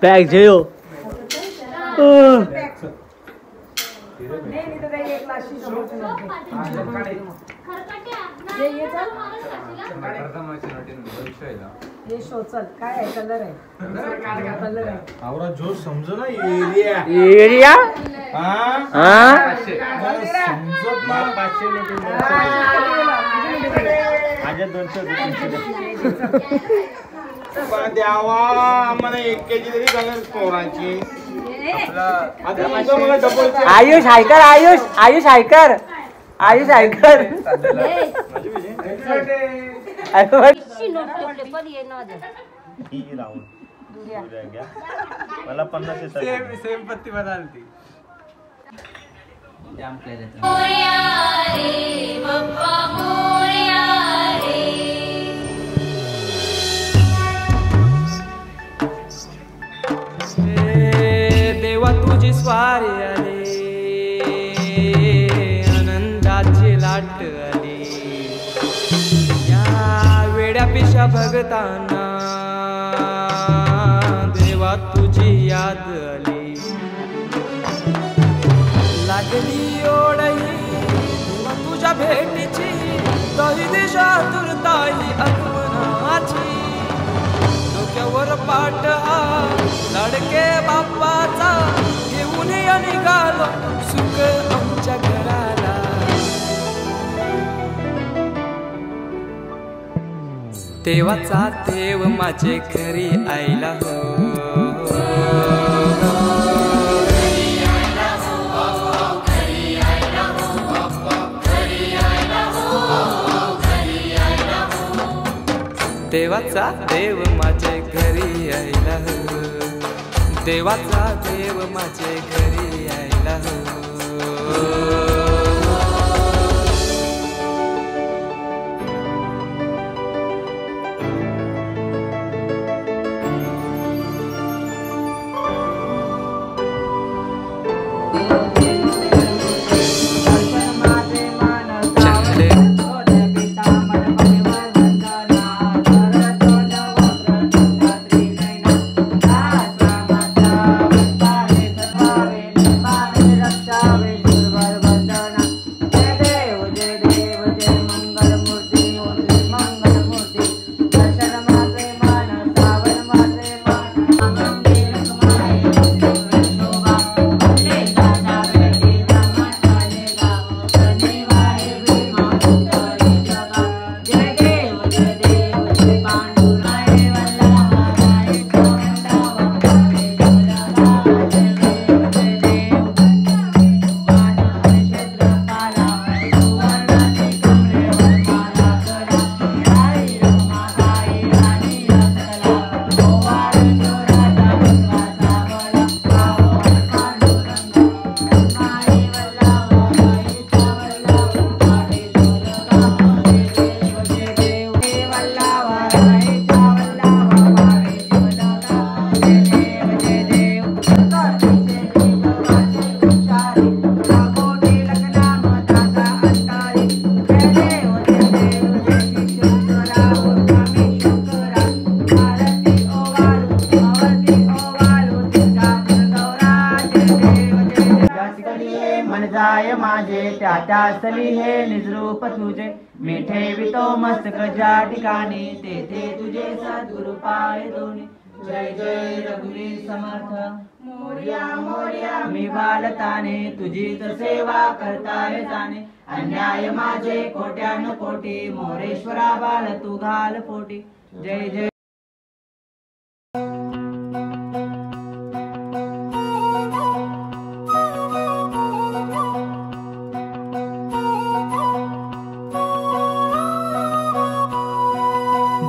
पैक जेयो काय कलर आहे कलर आहे आवरा जो समजो ना एरिया एरिया समजत ना 500 नोटी माझ्या 200 द्यावा आम्हाला 1 केजी तरी कलर पोरांची आयुष हायकर आयुष हायकर मला 50 सेम पत्ती बदलती देवा तुझी स्वारी आली आनंदाची लाट आली या वेड्या पिशा भगताना देवा तुझी याद आली लागली ओढही देवा तुझ्या भेटीची तरी दिशा दुर्ताई आगमनाची डोक्यावर पाट लाडके बाप्पाचा घेऊन निघालो सुख आमच्या घराला देवाचा देव माझे घरी आयला हो देवाचा देव माझे घरी आयला हो देवाचा देव माझे घरी आयला हो त्यातली हे निजरूप तुझे मी ठेवितो मस्तक ज्या ठिकाणी तेथे तुझे सद्गुरु पाय दोन्ही जय जय रघुवीर समर्थ मोरया मोरया मी बालताने तुझीच सेवा करताय जाणे अन्याय माझे कोट्यानु कोटी मोरेश्वरा बाल तू घाल पोटी जय जय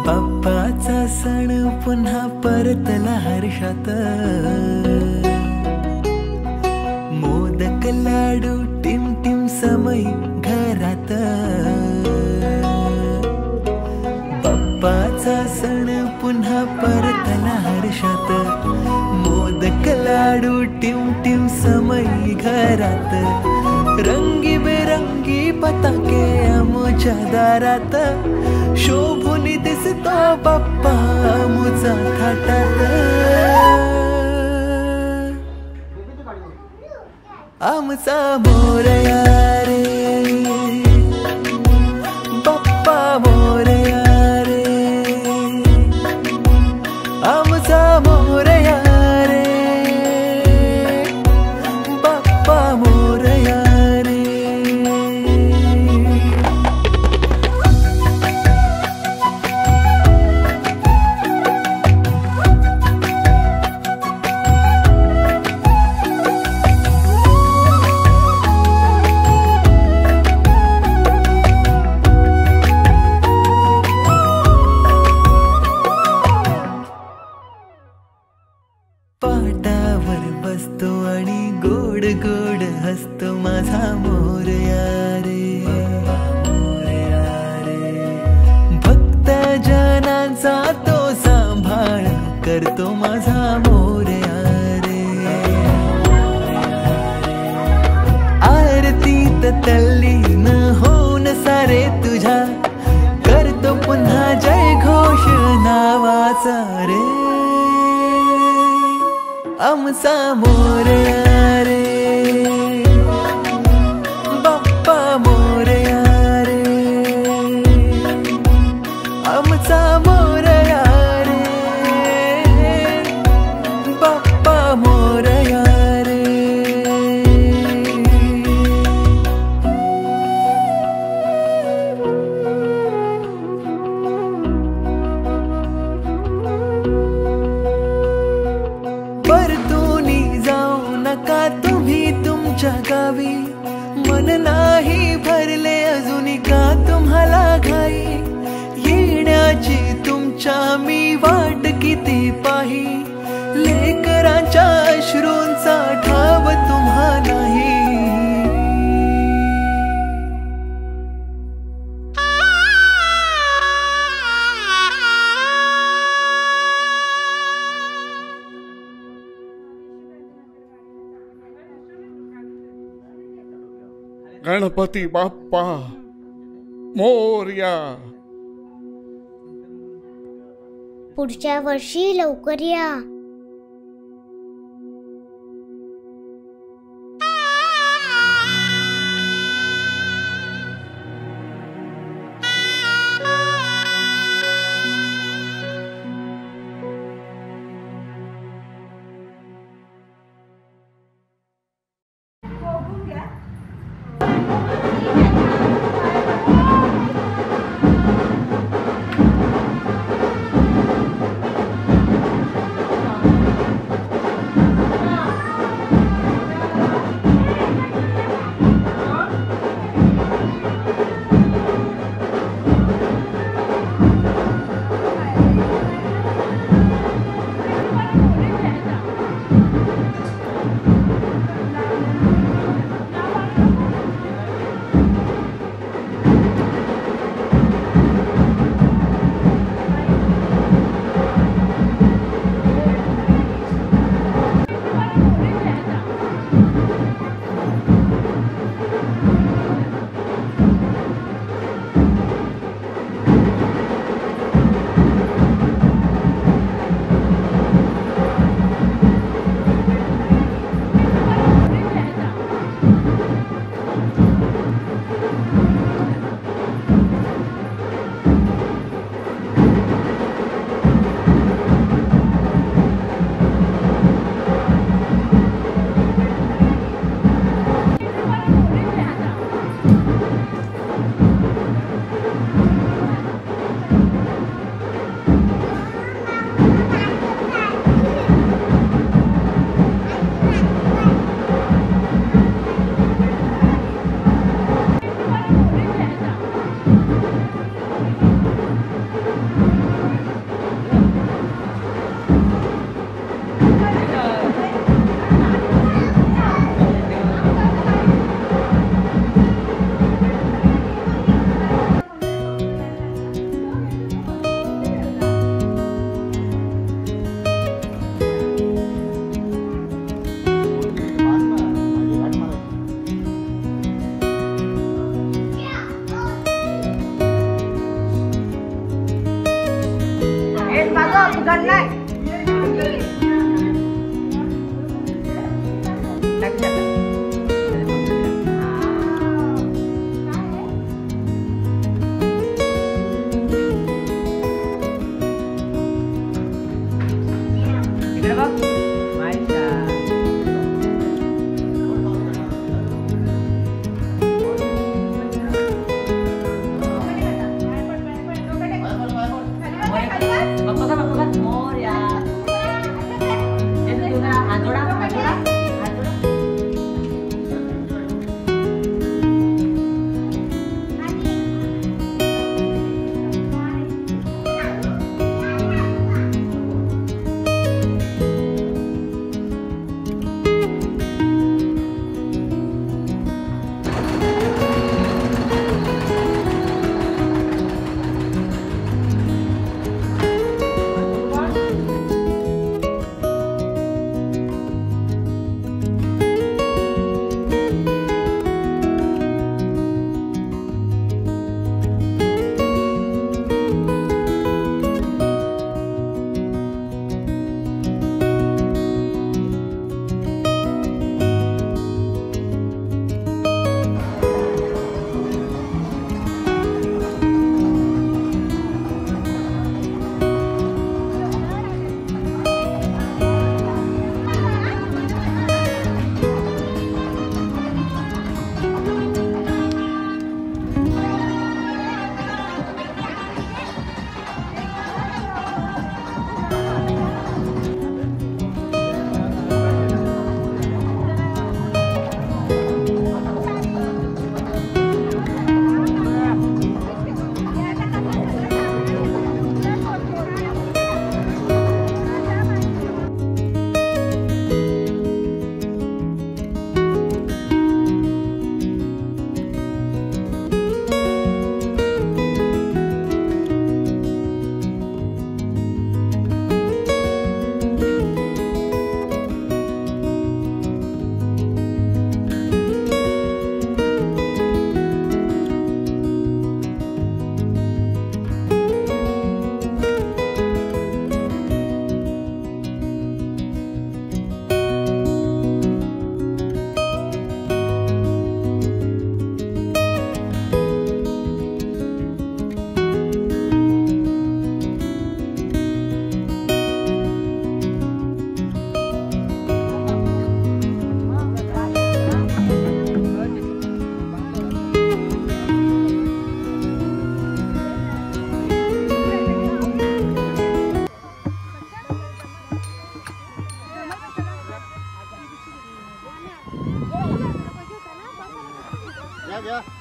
बाप्पाचा सण पुन्हा परतला हर्षात मोदक लाडू टिम टिम समय घरात बाप्पाचा सण पुन्हा परतला हर्षात मोदक लाडू लाडू टिम टिम समय घरात, रंगी बेरंगी पताके आमच्या दारात, शोभून दिसतो बाप्पा आमचा थाटात. आमचा मोरया रे बाप्पा मोरया रे, आमचा मोरया रे बाप्पा मोरया रे. पाटावर बसतो आणि गोड गोड हसतो माझा मोरया रे. भक्त जनांचा तो सांभाळ करतो माझा मोरया रे. आरतीत तल्लीन होऊन सारे तुझ्या, करतो पुन्हा जय घोष नावाचा रे. आमचा मोरया रे बाप्पा मोरया रे, आमचा मोरया रे बाप्पा मोरया रे. परतूनी जाऊ नका तुम्ही तुमच्या गावी, मन नाही भरले अजूनी का तुम्हाला घाई. येण्याची तुमच्या मी वाट किती पाही, लेकरांच्या अश्रूंचा ठाव तुम्हा नाही. गणपती बाप्पा मोरया. पुढच्या वर्षी लवकर या.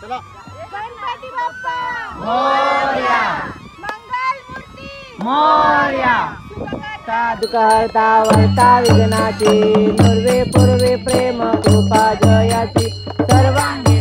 चला गणपती बाप्पा मोरया मंगल मूर्ती मोरया साधुका हरता वर्ता विघ्नाची पूर्वे पूर्वे प्रेम कृपा जयाची सर्वांगी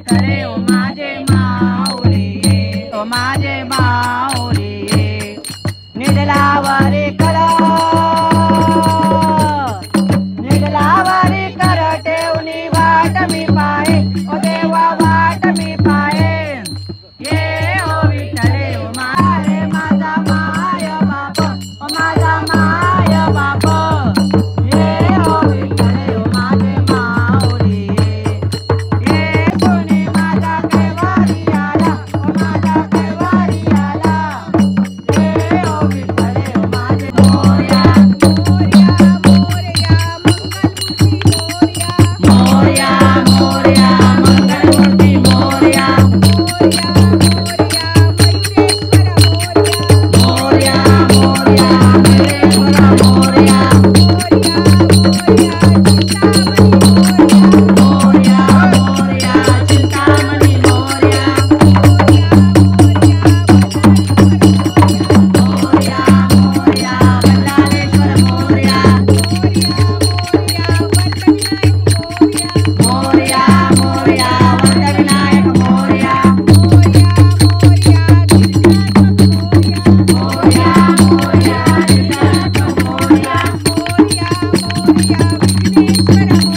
विठ्ठले ओ माझे माऊली ये, ओ माझे माऊली ये. निडलावरी कला निडलावरी कर ठेवली वाट मी पाहे, ओ देवा वाट मी पाहे. ये ओ विठ्ठले ओ माझे माझा माय बाप, ओ माझा माय बाप. ये ओ विठ्ठले ओ माझे माऊली ये, सोनी माझा कैवारी आला, ओ माझा कैवारी आला. ये ओ विठ्ठले ओ माझे मोरया मोरया मोरया मंगलमूर्ती मोरया मोरया मोरया मयूरेश्वरा मोरया मोरया मोरया चिंतामणी मोरया मोरया मोरया बल्लाळेश्वर मोरया मोरया मोरया वरदविनायक मोरया मोरया मोरया सिद्धार्थ मोरया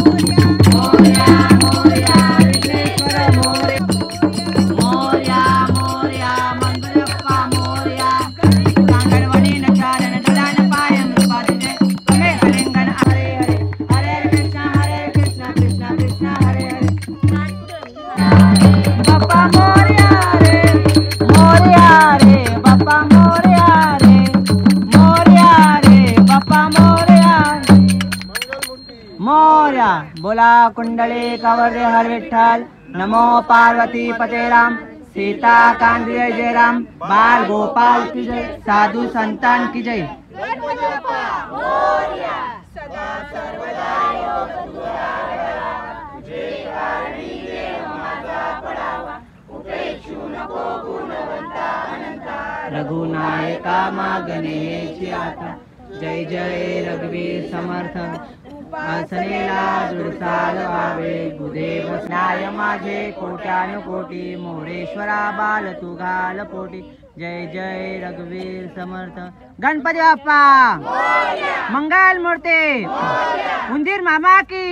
मोरया मोरया विघ्नेश्वर मोरया मोरया मोरया मंगलप्पा मोरया कांगणवणीन चारण दलान पायं रूपादिते तमे हरिंगण हरे हरे हरे कृष्ण कृष्ण कृष्ण हरे हरे. बाप्पा मोरया रे बाप्पा मोरया रे बाप्पा मोरया मोरया. बोला कुंडली कवरे हर विठ्ठल. नमो पार्वती पते राम, सीता कांत जय जय राम, बाल गोपाल की जय, साधु संतान की जय. रघुनायका मागणे आता, जय जय रघुवीर समर्थ. आसनेला जुडसाल व्हावे गुदेव स्नाय माझे कोट्यानुकोटी, मोरेश्वरा बाल तू घाल पोटी. जय जय रघुवीर समर्थ. गणपती बाप्पा मंगल मूर्ती, उंदीर मामा की.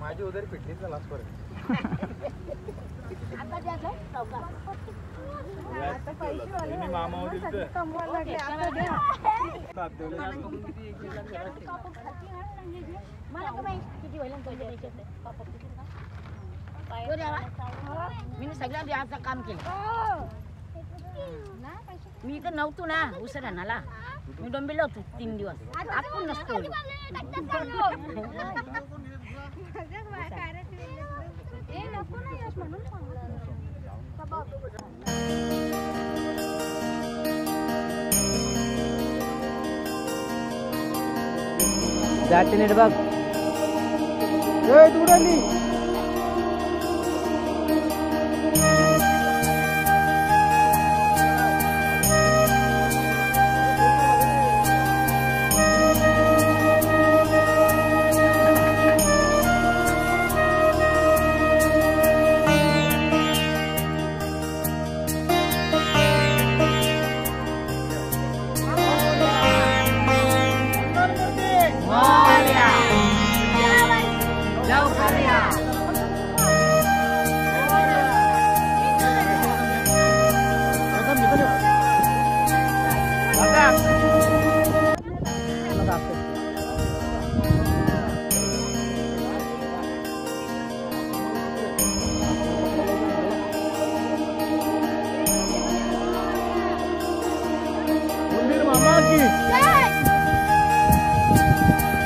माझी उधारी पिटली लास्ट पर्यंत. मामा होती मी सगळ्या द्यायचं काम केलं. मी इथं नव्हतो ना उसरानाला, मी डोंबिवलीला होतो 3 दिवस. आपण नसतो जाते नीट बघ.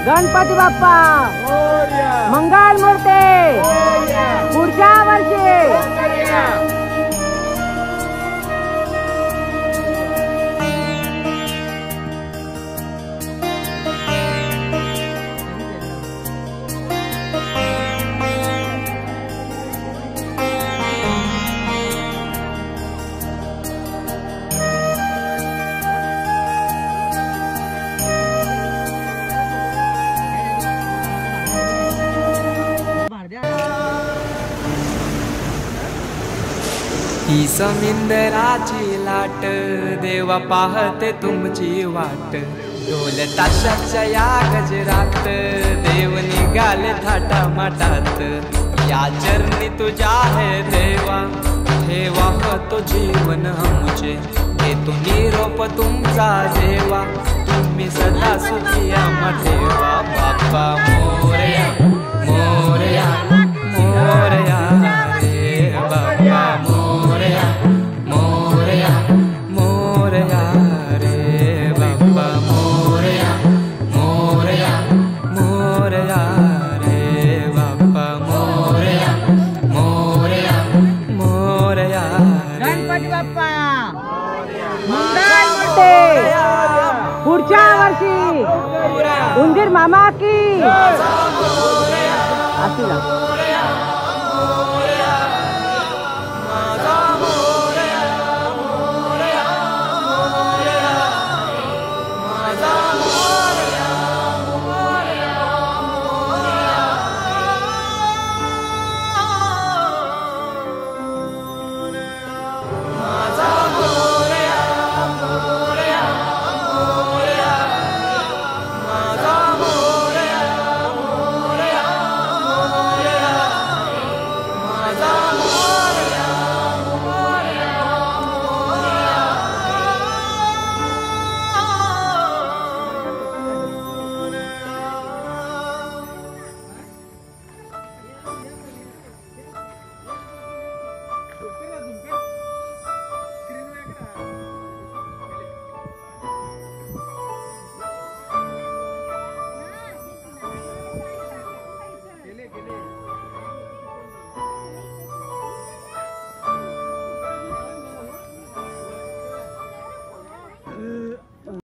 गणपती बाप्पा मंगल मूर्ती पुढच्या वर्षी ही समिंदराची लाट देवा पाहते तुमची वाट ढोल ताशाच्या या गजरात देव निघाले थाटा माटात या चरणी तुझ्या है देवा ठेवा तो जीवन आमचे देतो निरोप तुमचा देवा तुम्ही सदा सुखी आम्हा ठेवा बाप्पा मोरया मोरया मोरया रे बाप्पा मोरया मोरया मोरया रे बाप्पा मोरया मोरया मोरया रे बाप्पा मोरया मोरया मोरया गणपती बाप्पा मंगल मूर्ती पुढच्या वर्षी उंदीर मामा की आशीला